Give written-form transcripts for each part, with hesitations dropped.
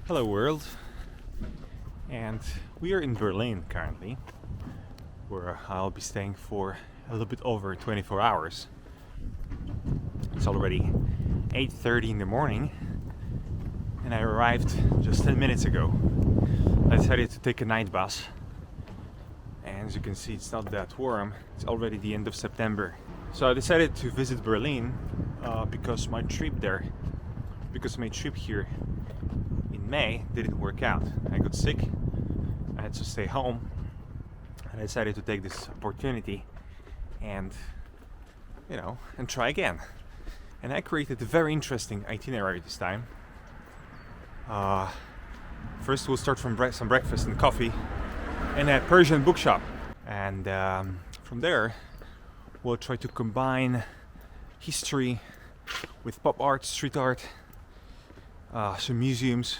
Hello world, and we are in Berlin currently, where I'll be staying for a little bit over 24 hours. It's already 8:30 in the morning and I arrived just 10 minutes ago. I decided to take a night bus, and as you can see it's not that warm. It's already the end of September. So I decided to visit Berlin because my trip here in May didn't work out. I got sick, I had to stay home, and I decided to take this opportunity and try again. And I created a very interesting itinerary this time. First we'll start from some breakfast and coffee in a Persian bookshop, and from there we'll try to combine history with pop art, street art, some museums.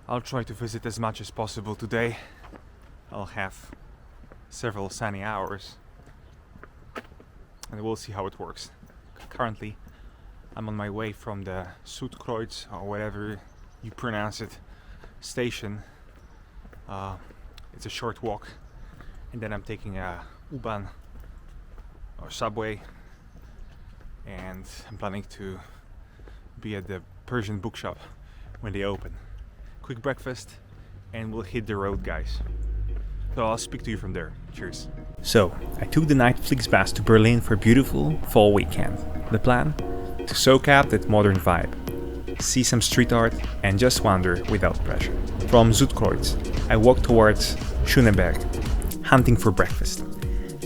I'll try to visit as much as possible today. I'll have several sunny hours and we'll see how it works. Currently I'm on my way from the Südkreuz, or whatever you pronounce it, station. It's a short walk, and then I'm taking a U-Bahn or subway, and I'm planning to be at the Persian bookshop when they open. Quick breakfast and we'll hit the road, guys. So I'll speak to you from there. Cheers. So I took the night Flixbus to Berlin for a beautiful fall weekend. The plan? To soak out that modern vibe, see some street art, and just wander without pressure. From Südkreuz, I walked towards Schöneberg, hunting for breakfast.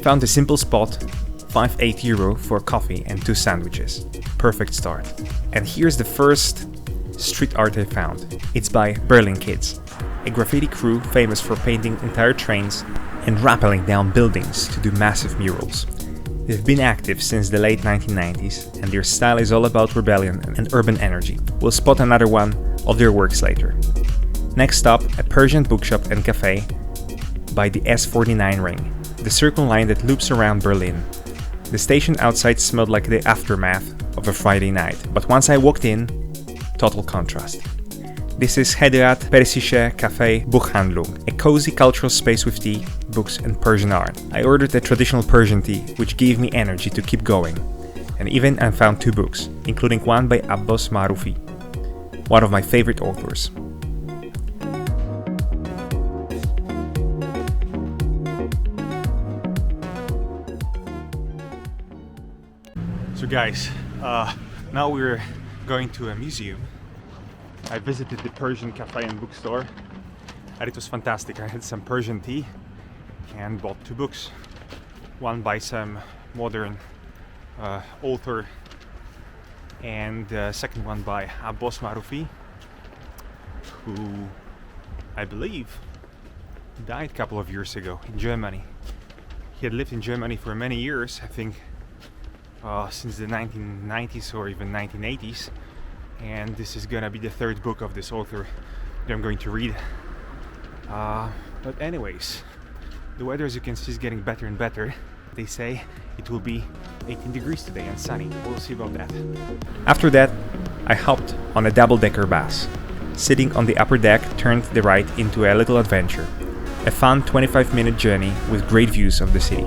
Found a simple spot, €5.8 for coffee and 2 sandwiches. Perfect start. And here's the first street art I found. It's by Berlin Kidz, a graffiti crew famous for painting entire trains and rappelling down buildings to do massive murals. They've been active since the late 1990s, and their style is all about rebellion and urban energy. We'll spot another one of their works later. Next stop, a Persian bookshop and café by the S49 ring, the circle line that loops around Berlin. The station outside smelled like the aftermath of a Friday night, but once I walked in, total contrast. This is Hedayat Persische Café Buchhandlung, a cozy cultural space with tea, books and Persian art. I ordered a traditional Persian tea, which gave me energy to keep going. And even I found 2 books, including one by Abbas Marufi, one of my favorite authors. So guys, now we're going to a museum. I visited the Persian cafe and bookstore, and it was fantastic. I had some Persian tea and bought 2 books. One by some modern author, and the second one by Abbas Marufi, who I believe died a couple of years ago in Germany. He had lived in Germany for many years, I think since the 1990s or even 1980s. And this is gonna be the 3rd book of this author that I'm going to read. But anyways, the weather, as you can see, is getting better and better. They say it will be 18 degrees today and sunny. We'll see about that. After that, I hopped on a double-decker bus. Sitting on the upper deck turned the ride into a little adventure. A fun 25-minute journey with great views of the city.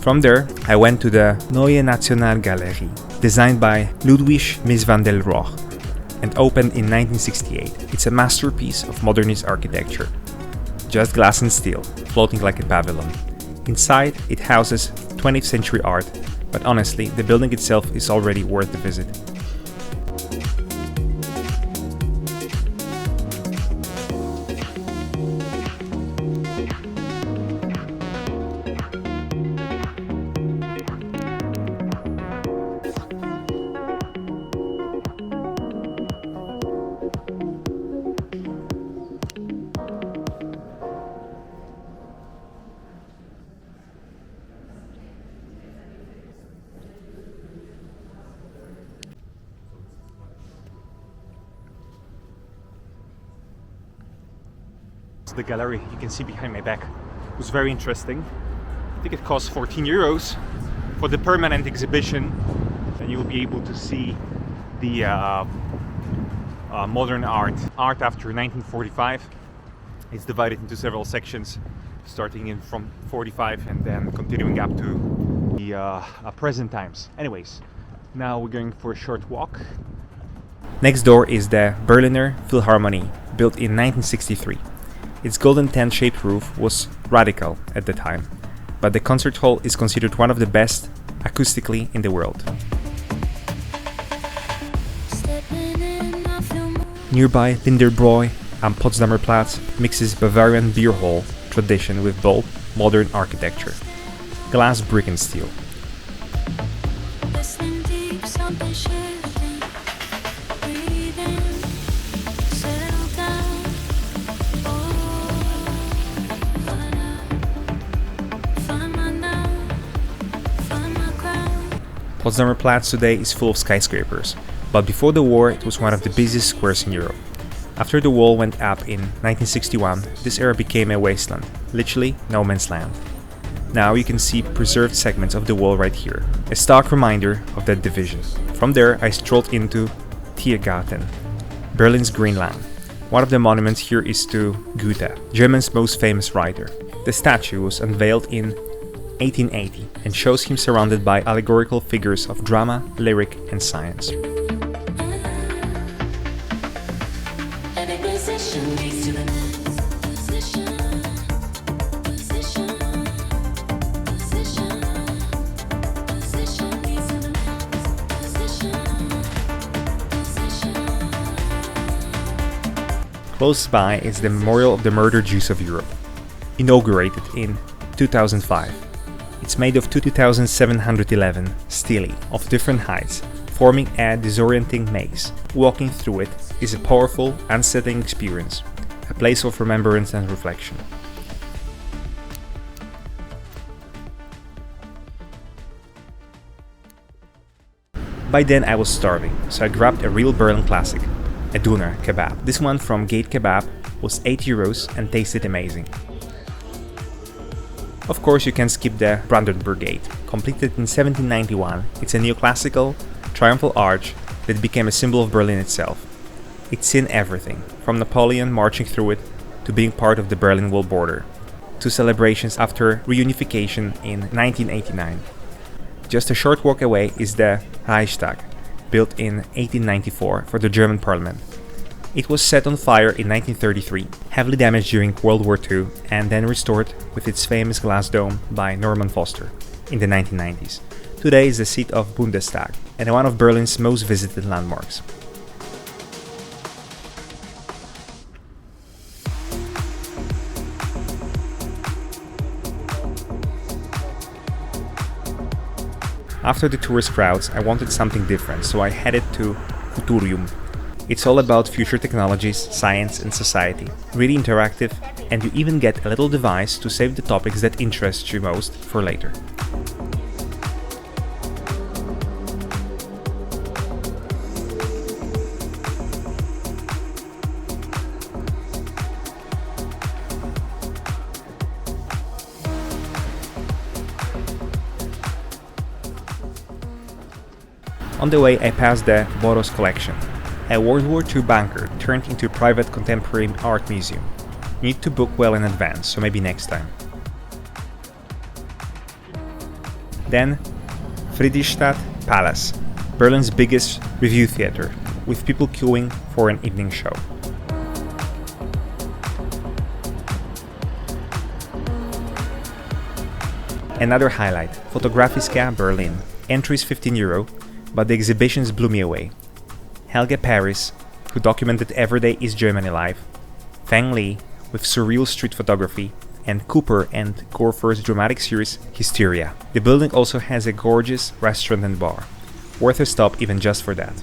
From there, I went to the Neue Nationalgalerie, designed by Ludwig Mies van der Rohe, and opened in 1968. It's a masterpiece of modernist architecture. Just glass and steel, floating like a pavilion. Inside, it houses 20th century art, but honestly, the building itself is already worth the visit. the gallery you can see behind my back. It was very interesting. I think it costs 14 euros for the permanent exhibition, and you'll be able to see the modern art after 1945. It's divided into several sections, starting in from 45 and then continuing up to the present times. Anyways, now we're going for a short walk. Next door is the Berliner Philharmonie, built in 1963. Its golden tent-shaped roof was radical at the time, but the concert hall is considered one of the best acoustically in the world. Nearby, Lindenbräu and Potsdamer Platz mixes Bavarian beer hall tradition with bold, modern architecture. Glass, brick and steel. Potsdamer Platz today is full of skyscrapers, but before the war it was one of the busiest squares in Europe. After the wall went up in 1961, this area became a wasteland, literally no man's land. Now you can see preserved segments of the wall right here, a stark reminder of that division. From there I strolled into Tiergarten, Berlin's Green Land. One of the monuments here is to Goethe, Germany's most famous writer. The statue was unveiled in 1880 and shows him surrounded by allegorical figures of drama, lyric and science. Close by is the Memorial of the Murdered Jews of Europe, inaugurated in 2005. It's made of 2,711 stelae of different heights, forming a disorienting maze. Walking through it is a powerful, unsettling experience, a place of remembrance and reflection. By then I was starving, so I grabbed a real Berlin classic, a döner kebab. This one from Gate Kebab was 8 euros and tasted amazing. Of course, you can skip the Brandenburg Gate. Completed in 1791, it's a neoclassical, triumphal arch that became a symbol of Berlin itself. It's seen everything, from Napoleon marching through it to being part of the Berlin Wall border, to celebrations after reunification in 1989. Just a short walk away is the Reichstag, built in 1894 for the German parliament. It was set on fire in 1933, heavily damaged during World War II, and then restored with its famous glass dome by Norman Foster in the 1990s. Today is the seat of Bundestag and one of Berlin's most visited landmarks. After the tourist crowds, I wanted something different, so I headed to Futurium. It's all about future technologies, science and society. Really interactive, and you even get a little device to save the topics that interest you most for later. On the way I passed the Boros collection, a World War II bunker turned into a private contemporary art museum. You need to book well in advance, so maybe next time. Then, Friedrichstadt Palace, Berlin's biggest review theater, with people queuing for an evening show. Another highlight, Fotografiska Berlin. Entry is 15 euro, but the exhibitions blew me away. Helge Paris, who documented everyday East Germany life, Feng Li, with surreal street photography, and Cooper and Gorfer's dramatic series Hysteria. The building also has a gorgeous restaurant and bar, worth a stop even just for that.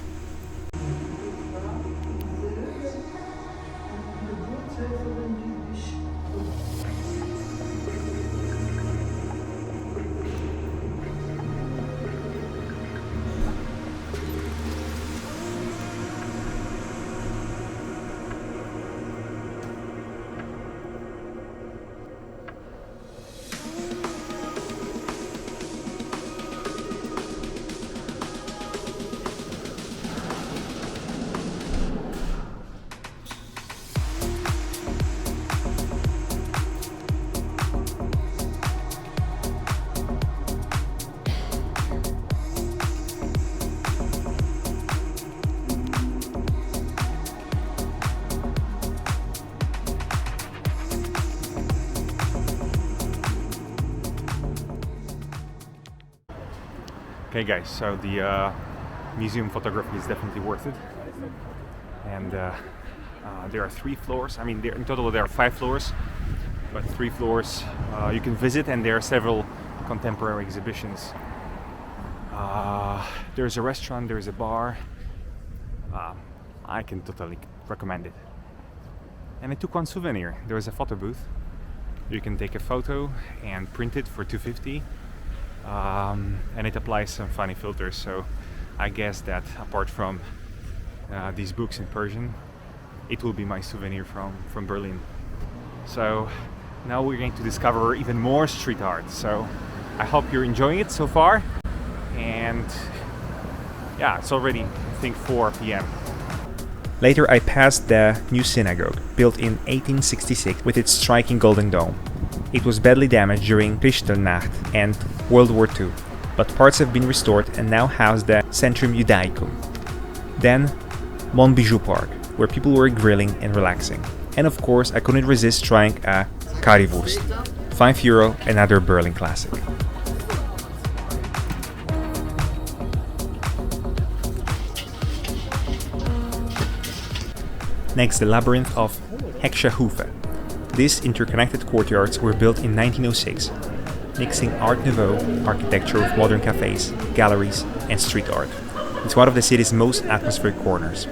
Okay guys, so the museum photography is definitely worth it. And there are 3 floors. I mean, in total there are 5 floors, but 3 floors you can visit, and there are several contemporary exhibitions. There's a restaurant, there's a bar. I can totally recommend it. And I took one souvenir. There was a photo booth. You can take a photo and print it for $2.50, and it applies some funny filters. So I guess that apart from these books in Persian, it will be my souvenir from Berlin. So now we're going to discover even more street art. So I hope you're enjoying it so far. And yeah, it's already, I think, 4 p.m. Later I passed the new synagogue, built in 1866 with its striking golden dome. It was badly damaged during Kristallnacht and World War II, but parts have been restored and now house the Centrum Judaicum. Then Monbijoupark, where people were grilling and relaxing. And of course I couldn't resist trying a currywurst. €5, another Berlin classic. Next, the labyrinth of Hexahoeve. These interconnected courtyards were built in 1906, mixing Art Nouveau architecture with modern cafés, galleries, and street art. It's one of the city's most atmospheric corners.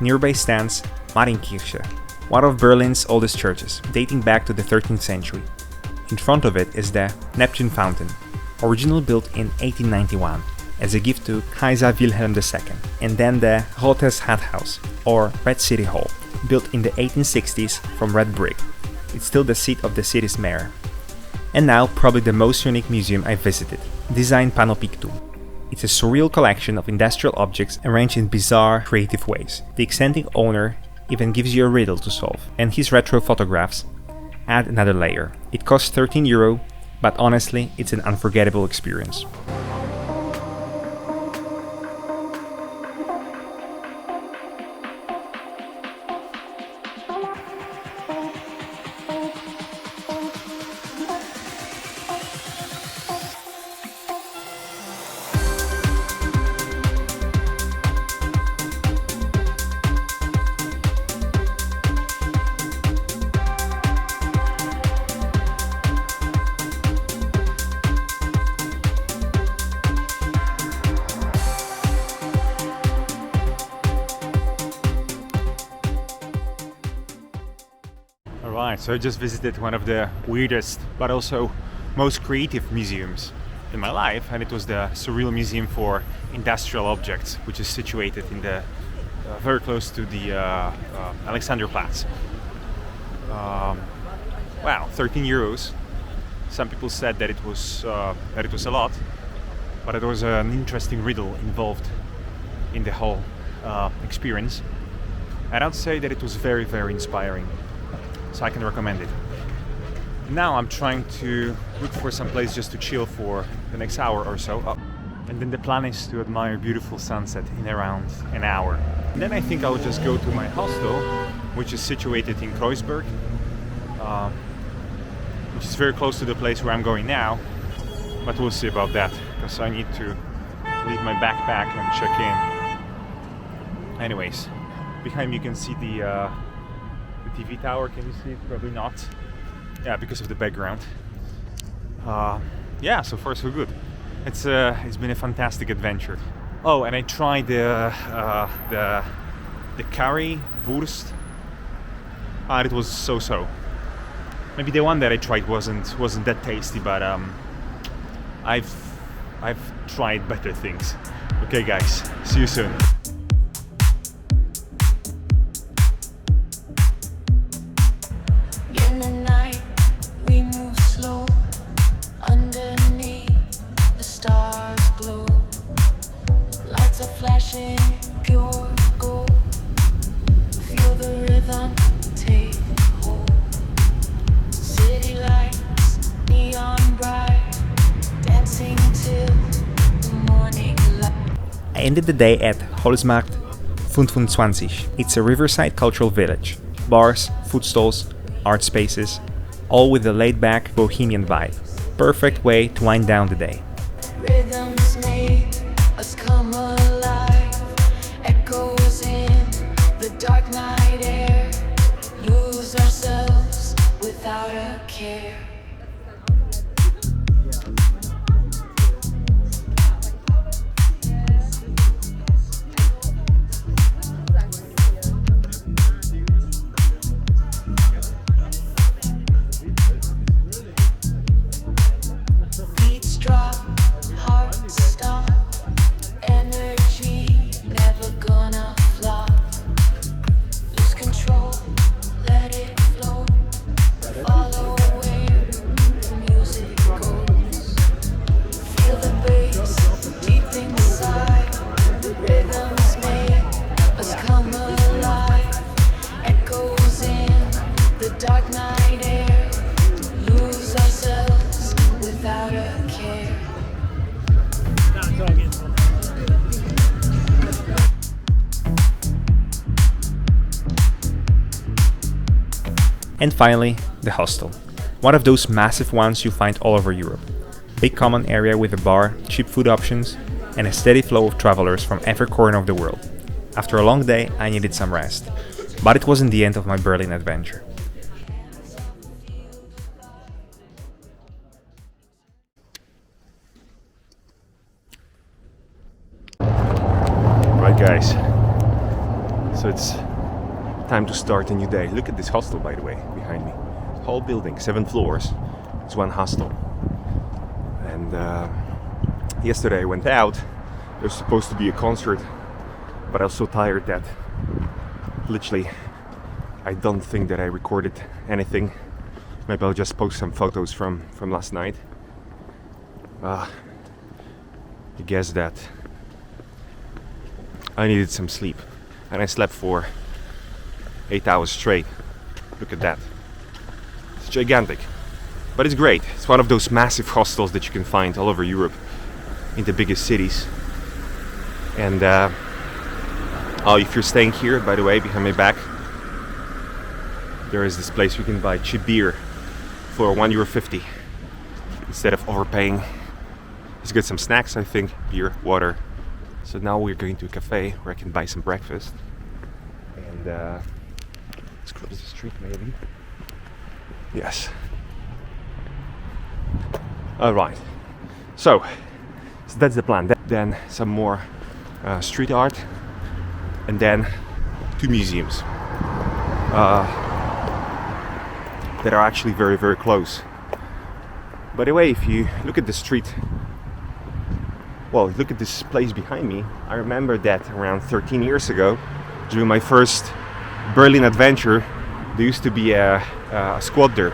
Nearby stands Marienkirche, one of Berlin's oldest churches, dating back to the 13th century. In front of it is the Neptune Fountain, originally built in 1891 as a gift to Kaiser Wilhelm II, and then the Rotes Rathaus, or Red City Hall, built in the 1860s from red brick. It's still the seat of the city's mayor. And now probably the most unique museum I visited, Designpanoptikum. It's a surreal collection of industrial objects arranged in bizarre, creative ways. The eccentric owner even gives you a riddle to solve, and his retro photographs add another layer. It costs €13, but honestly, it's an unforgettable experience. Alright, so I just visited one of the weirdest but also most creative museums in my life, and it was the Surreal Museum for Industrial Objects, which is situated in the very close to the Alexanderplatz. Wow, €13. Some people said that it was a lot, but it was an interesting riddle involved in the whole experience. And I'd say that it was very, very inspiring. So I can recommend it. Now I'm trying to look for some place just to chill for the next hour or so. And then the plan is to admire beautiful sunset in around an hour. And then I think I'll just go to my hostel, which is situated in Kreuzberg, which is very close to the place where I'm going now. But we'll see about that, because I need to leave my backpack and check in. Anyways, behind me you can see the TV tower. Can you see it? Probably not. Yeah, because of the background. Yeah, so far so good. It's been a fantastic adventure. Oh, and I tried the currywurst. It was so-so. Maybe the one that I tried wasn't that tasty, but I've tried better things. Okay, guys, see you soon. In the night, we move slow. Underneath, the stars glow. Lights are flashing, pure gold. Feel the rhythm take hold. City lights, neon bright, dancing till the morning light. I ended the day at Holzmarkt 25. It's a riverside cultural village. Bars, food stalls, art spaces, all with a laid-back bohemian vibe. Perfect way to wind down the day. Rhythms make us come alive. Echoes in the dark night air. Lose ourselves without a care. Beats drop, hearts stop. Energy never gonna flop. Lose control, let it flow. Follow where the music goes. Feel the bass deep inside. Rhythms make us come alive. Echoes in the dark night air. Lose ourselves without a care. And finally, the hostel. One of those massive ones you find all over Europe. Big common area with a bar, cheap food options, and a steady flow of travelers from every corner of the world. After a long day, I needed some rest. But it wasn't the end of my Berlin adventure. Right, guys, so it's time to start a new day. Look at this hostel, by the way, behind me. Whole building, 7 floors. It's one hostel. And yesterday I went out. There's supposed to be a concert, but I was so tired that literally I don't think that I recorded anything. Maybe I'll just post some photos from last night. I guess that I needed some sleep, and I slept for 8 hours straight. Look at that. It's gigantic, but it's great. It's one of those massive hostels that you can find all over Europe in the biggest cities. And if you're staying here, by the way, behind my back, there is this place you can buy cheap beer for €1.50 instead of overpaying. It's got some snacks, I think, beer, water. So now we're going to a cafe where I can buy some breakfast. And let's cross the street, maybe. Yes. All right. So that's the plan. Then some more street art, and then 2 museums that are actually very, very close. By the way, if you look at the street, well, look at this place behind me. I remember that around 13 years ago, during my first Berlin adventure, there used to be a squad there.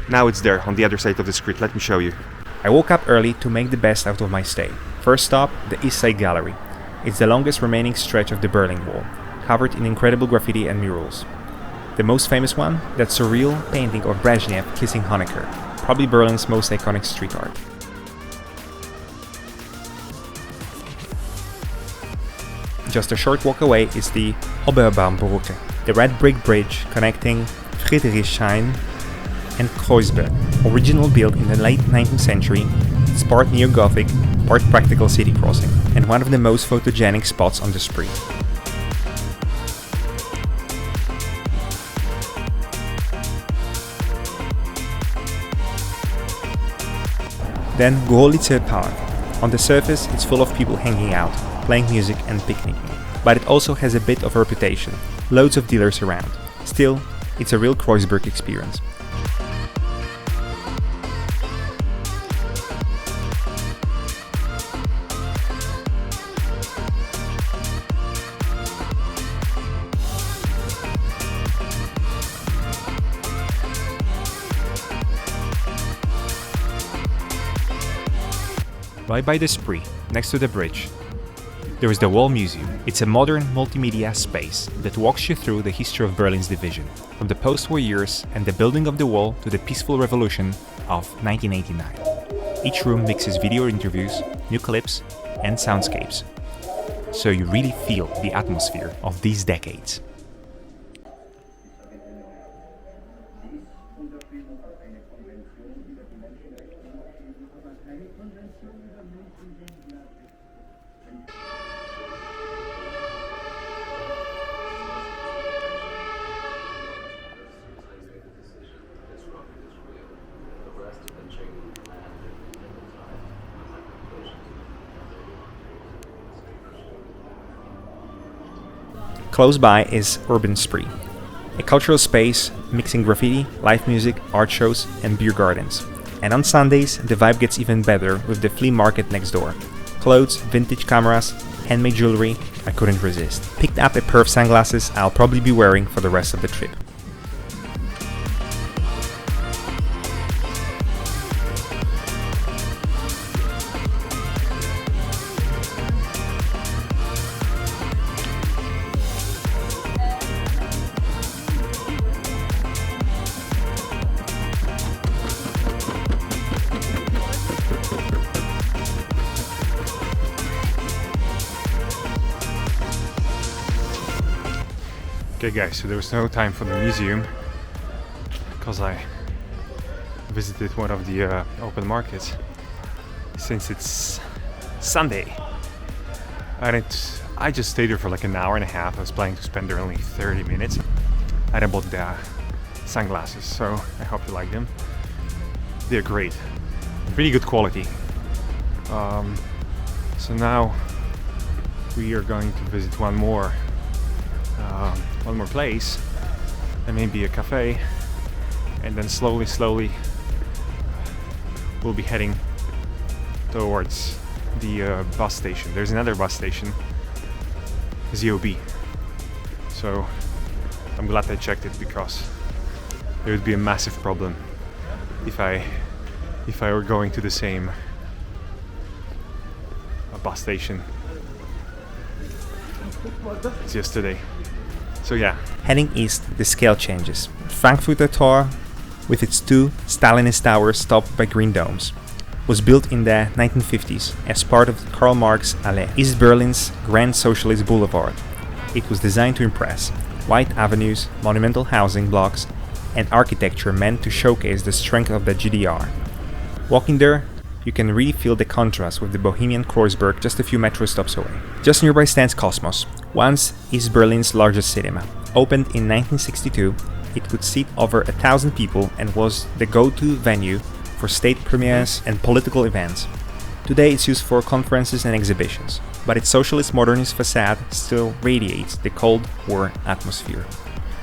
Now it's there on the other side of the street. Let me show you. I woke up early to make the best out of my stay. First stop, the East Side Gallery. It's the longest remaining stretch of the Berlin Wall, covered in incredible graffiti and murals. The most famous one, that surreal painting of Brezhnev kissing Honecker, probably Berlin's most iconic street art. Just a short walk away is the Oberbaumbrücke, the red brick bridge connecting Friedrichshain and Kreuzberg, originally built in the late 19th century. It's part neo-Gothic, part practical city crossing. and one of the most photogenic spots on the Spree. Then Gorlice Park. On the surface, it's full of people hanging out, playing music and picnicking. But it also has a bit of a reputation, loads of dealers around. Still, it's a real Kreuzberg experience. Right by the Spree, next to the bridge, there is the Wall Museum. It's a modern multimedia space that walks you through the history of Berlin's division, from the post-war years and the building of the wall to the peaceful revolution of 1989. Each room mixes video interviews, new clips, and soundscapes, so you really feel the atmosphere of these decades. Close by is Urban Spree, a cultural space mixing graffiti, live music, art shows, and beer gardens. And on Sundays, the vibe gets even better with the flea market next door. Clothes, vintage cameras, handmade jewelry, I couldn't resist. Picked up a pair of sunglasses I'll probably be wearing for the rest of the trip. Okay guys, so there was no time for the museum because I visited one of the open markets since it's Sunday. And I just stayed there for like an hour and a half. I was planning to spend there only 30 minutes. And I bought the sunglasses, so I hope you like them. They're great, really good quality. So now we are going to visit one more place, and maybe a cafe, and then slowly we'll be heading towards the bus station. There's another bus station, ZOB, so I'm glad I checked it because there would be a massive problem if I were going to the same bus station as yesterday. So yeah. Heading east, the scale changes. Frankfurter Tor, with its two Stalinist towers topped by green domes, was built in the 1950s as part of Karl-Marx-Allee, East Berlin's Grand Socialist Boulevard. It was designed to impress. Wide avenues, monumental housing blocks, and architecture meant to showcase the strength of the GDR. Walking there, you can really feel the contrast with the bohemian Kreuzberg just a few metro stops away. Just nearby stands Cosmos, once East Berlin's largest cinema. Opened in 1962, it could seat over 1,000 people and was the go-to venue for state premieres and political events. Today it's used for conferences and exhibitions, but its socialist modernist facade still radiates the Cold War atmosphere.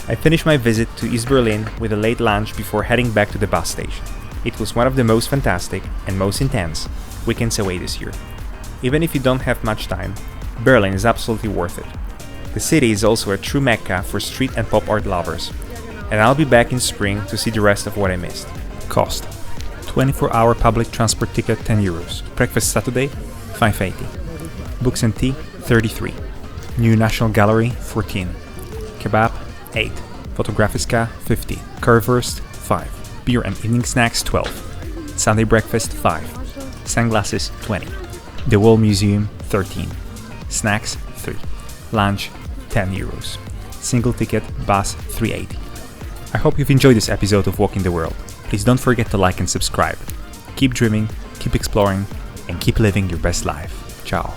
I finished my visit to East Berlin with a late lunch before heading back to the bus station. It was one of the most fantastic and most intense weekends away this year. Even if you don't have much time, Berlin is absolutely worth it. The city is also a true mecca for street and pop art lovers, and I'll be back in spring to see the rest of what I missed. Cost: 24-hour public transport ticket €10, breakfast Saturday €5.80, books and tea €33, New National Gallery €14, kebab €8, Fotografiska €15, currywurst €5, beer and evening snacks €12, Sunday breakfast €5, sunglasses €20, the Wall Museum €13, snacks €3, lunch €10, single ticket bus €3.80. I hope you've enjoyed this episode of Walking the World. Please don't forget to like and subscribe. Keep dreaming, keep exploring, and keep living your best life. Ciao.